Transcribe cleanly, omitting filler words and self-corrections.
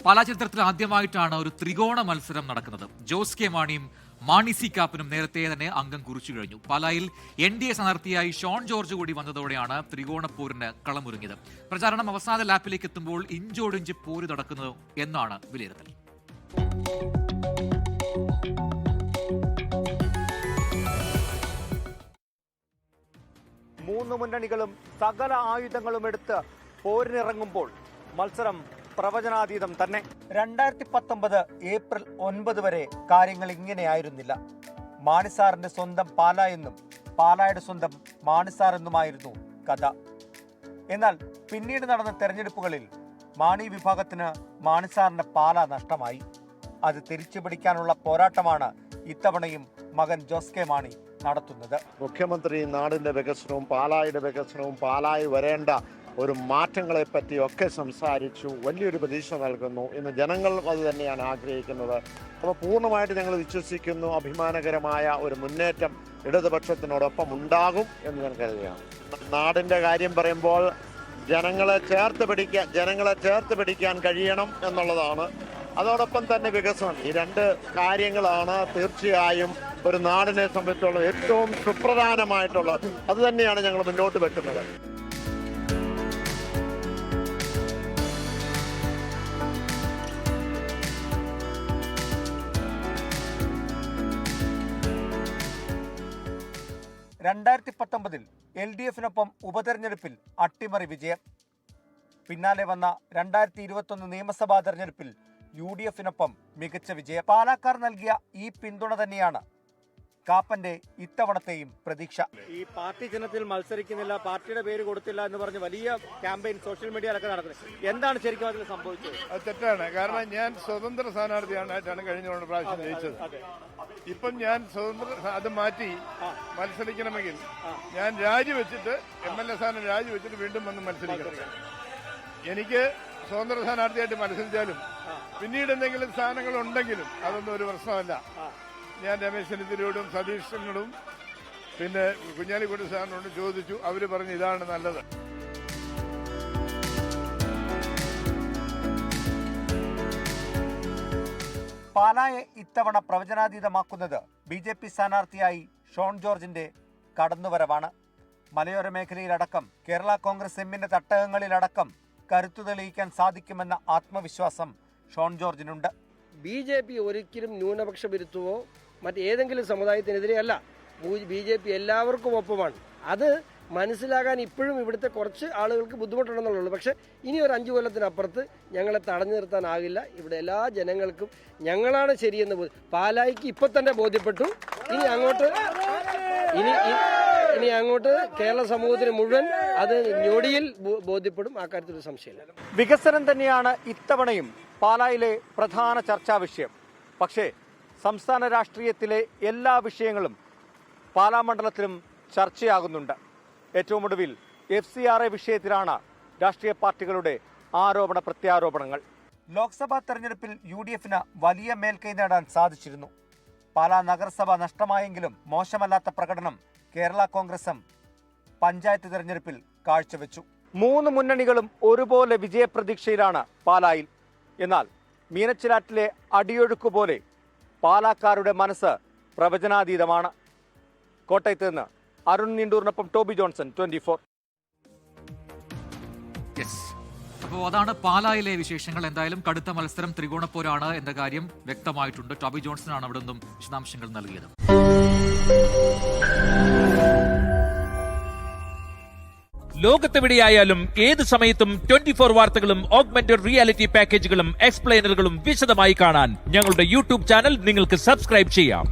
പാലാ ചരിത്രത്തിൽ ആദ്യമായിട്ടാണ് ഒരു ത്രികോണ മത്സരം നടക്കുന്നത്. ജോസ് കെ മാണിയും മാണി സി കാപ്പനും നേരത്തെ തന്നെ അംഗം കുറിച്ചു കഴിഞ്ഞു. പാലായിൽ NDA സ്ഥാനാർത്ഥിയായി ഷോൺ ജോർജ് കൂടി വന്നതോടെയാണ് ത്രികോണ പോരിന് കളമൊരുങ്ങിയത്. പ്രചാരണം അവസാന ലാപ്പിലേക്ക് എത്തുമ്പോൾ ഇഞ്ചോടിഞ്ച് പോര് നടക്കുന്നു എന്നാണ് വിലയിരുത്തൽ. മൂന്ന് മുന്നണികളും സകല ആയുധങ്ങളും എടുത്ത് പോരിനിറങ്ങുമ്പോൾ മത്സരം പ്രവചനാതീതം തന്നെ. 2019 ഏപ്രിൽ 9 വരെ കാര്യങ്ങൾ ഇങ്ങനെയായിരുന്നില്ല. മാണിസാറിന്റെ സ്വന്തം പാല എന്നും പാലായുടെ സ്വന്തം മാണിസാർ എന്നുമായിരുന്നു കഥ. എന്നാൽ പിന്നീട് നടന്ന തെരഞ്ഞെടുപ്പുകളിൽ മാണി വിഭാഗത്തിന് മാണിസാറിന്റെ പാല നഷ്ടമായി. അത് തിരിച്ചു പിടിക്കാനുള്ള പോരാട്ടമാണ് ഇത്തവണയും മകൻ ജോസ് കെ മാണി നടത്തുന്നത്. മുഖ്യമന്ത്രി നാടിന്റെ വികസനവും പാലായുടെ വികസനവും പാലായി വരേണ്ട ഒരു മാറ്റങ്ങളെ പറ്റിയൊക്കെ സംസാരിച്ചു. വലിയൊരു പ്രതീക്ഷ നൽകുന്നു. ഇന്ന് ജനങ്ങൾ അത് തന്നെയാണ് ആഗ്രഹിക്കുന്നത്. അപ്പോൾ പൂർണ്ണമായിട്ട് ഞങ്ങൾ വിശ്വസിക്കുന്നു അഭിമാനകരമായ ഒരു മുന്നേറ്റം ഇടതുപക്ഷത്തിനോടൊപ്പം ഉണ്ടാകും എന്ന് ഞാൻ കരുതുകയാണ്. നാടിൻ്റെ കാര്യം പറയുമ്പോൾ ജനങ്ങളെ ചേർത്ത് പിടിക്കാൻ കഴിയണം എന്നുള്ളതാണ്. അതോടൊപ്പം തന്നെ വികസനം, ഈ രണ്ട് കാര്യങ്ങളാണ് തീർച്ചയായും ഒരു നാടിനെ സംബന്ധിച്ചുള്ള ഏറ്റവും സുപ്രധാനമായിട്ടുള്ളത്. അത് തന്നെയാണ് ഞങ്ങൾ മുന്നോട്ട് വെക്കുന്നത്. LDF-നൊപ്പം ഉപതെരഞ്ഞെടുപ്പിൽ അട്ടിമറി വിജയം. പിന്നാലെ വന്ന 2021 നിയമസഭാ തെരഞ്ഞെടുപ്പിൽ UDF-നൊപ്പം മികച്ച വിജയം. പാലക്കാർ നൽകിയ ഈ പിന്തുണ തന്നെയാണ് കാപ്പന്റെ ഇത്തവണത്തെയും പ്രതീക്ഷ. ഈ പാർട്ടി ചിഹ്നത്തിൽ മത്സരിക്കുന്നില്ല, പാർട്ടിയുടെ പേര് കൊടുത്തില്ല എന്ന് പറഞ്ഞ് വലിയ ക്യാമ്പയിൻ സോഷ്യൽ മീഡിയയിലൊക്കെ നടക്കുന്നത്. എന്താണ് ശരിക്കും അതിൽ സംഭവിച്ചത്? അത് തെറ്റാണ്. കാരണം ഞാൻ സ്വതന്ത്ര സ്ഥാനാർത്ഥിയായിട്ടാണ് കഴിഞ്ഞ പ്രാവശ്യം ജയിച്ചത്. ഇപ്പം ഞാൻ അത് മാറ്റി മത്സരിക്കണമെങ്കിൽ ഞാൻ രാജിവെച്ചിട്ട് MLA സ്ഥാനം രാജിവെച്ചിട്ട് വീണ്ടും വന്ന് മത്സരിക്കണം. എനിക്ക് സ്വതന്ത്ര സ്ഥാനാർത്ഥിയായിട്ട് മത്സരിച്ചാലും പിന്നീട് എന്തെങ്കിലും സ്ഥാനങ്ങൾ ഉണ്ടെങ്കിലും അതൊന്നും ഒരു പ്രശ്നമല്ല. ഞാൻ രമേശ് ചെന്നിത്തലയോടും സതീഷിനോടും പിന്നെ കുഞ്ഞാലിക്കുട്ടി സാറിനോടും ചോദിച്ചു. അവർ പറഞ്ഞു ഇതാണ് നല്ലത്. പാലായെ ഇത്തവണ പ്രവചനാതീതമാക്കുന്നത് BJP സ്ഥാനാർത്ഥിയായി ഷോൺ ജോർജിന്റെ കടന്നുവരവാണ്. മലയോര മേഖലയിലടക്കം കേരള കോൺഗ്രസ് എമ്മിന്റെ തട്ടകങ്ങളിലടക്കം കരുത്തു തെളിയിക്കാൻ സാധിക്കുമെന്ന ആത്മവിശ്വാസം ഷോൺ ജോർജിനുണ്ട്. BJP ഒരിക്കലും ന്യൂനപക്ഷ വിരുദ്ധവോ മറ്റേതെങ്കിലും സമുദായത്തിനെതിരെയല്ല. BJP എല്ലാവർക്കും ഒപ്പമാണ്. അത് മനസ്സിലാകാൻ ഇപ്പോഴും ഇവിടുത്തെ കുറച്ച് ആളുകൾക്ക് ബുദ്ധിമുട്ടുണ്ടെന്നുള്ളൂ. പക്ഷേ ഇനി ഒരു 5 കൊല്ലത്തിനപ്പുറത്ത് ഞങ്ങളെ തടഞ്ഞു നിർത്താനാകില്ല. ഇവിടെ എല്ലാ ജനങ്ങൾക്കും ഞങ്ങളാണ് ശരിയെന്ന് പാലായിക്ക് ഇപ്പം തന്നെ ബോധ്യപ്പെട്ടു. ഇനി അങ്ങോട്ട് കേരള സമൂഹത്തിന് മുഴുവൻ അത് ഞൊടിയിൽ ബോധ്യപ്പെടും. ആ കാര്യത്തിൽ സംശയമില്ല. വികസനം തന്നെയാണ് ഇത്തവണയും പാലായിലെ പ്രധാന ചർച്ചാ വിഷയം. പക്ഷേ സംസ്ഥാന രാഷ്ട്രീയത്തിലെ എല്ലാ വിഷയങ്ങളും പാലാ മണ്ഡലത്തിലും ചർച്ചയാകുന്നുണ്ട്. ഏറ്റവും ഒടുവിൽ FCRA വിഷയത്തിലാണ് രാഷ്ട്രീയ പാർട്ടികളുടെ ആരോപണ പ്രത്യാരോപണങ്ങൾ. ലോക്സഭാ തെരഞ്ഞെടുപ്പിൽ UDF-ന് വലിയ മേൽക്കൈ നേടാൻ സാധിച്ചിരുന്നു. പാലാ നഗരസഭ നഷ്ടമായെങ്കിലും മോശമല്ലാത്ത പ്രകടനം കേരള കോൺഗ്രസും പഞ്ചായത്ത് തെരഞ്ഞെടുപ്പിൽ കാഴ്ചവെച്ചു. 3 മുന്നണികളും ഒരുപോലെ വിജയപ്രതീക്ഷയിലാണ് പാലായിൽ. എന്നാൽ മീനച്ചിലാറ്റിലെ അടിയൊഴുക്ക് പോലെ പാലാക്കാരുടെ മനസ്സ് പ്രവചനാതീതമാണ്. കോട്ടയത്ത് നിന്ന് അരുൺ നീണ്ടൂറിനൊപ്പം ടോബി ജോൺസൺ, 24. അപ്പോൾ അതാണ് പാലായിലെ വിശേഷങ്ങൾ. എന്തായാലും കടുത്ത മത്സരം, ത്രികോണപ്പോരാണ് എന്ന കാര്യം വ്യക്തമായിട്ടുണ്ട്. ടോബി ജോൺസൺ ആണ് അവിടെ നിന്നും വിശദാംശങ്ങൾ നൽകിയത്. ലോകത്തെവിടെയായാലും ഏത് സമയത്തും 24 വാർത്തകളും ഓഗ്മെന്റഡ് റിയാലിറ്റി പാക്കേജുകളും എക്സ്പ്ലെയിനറുകളും വിശദമായി കാണാൻ ഞങ്ങളുടെ YouTube ചാനൽ നിങ്ങൾക്ക് സബ്സ്ക്രൈബ് ചെയ്യാം.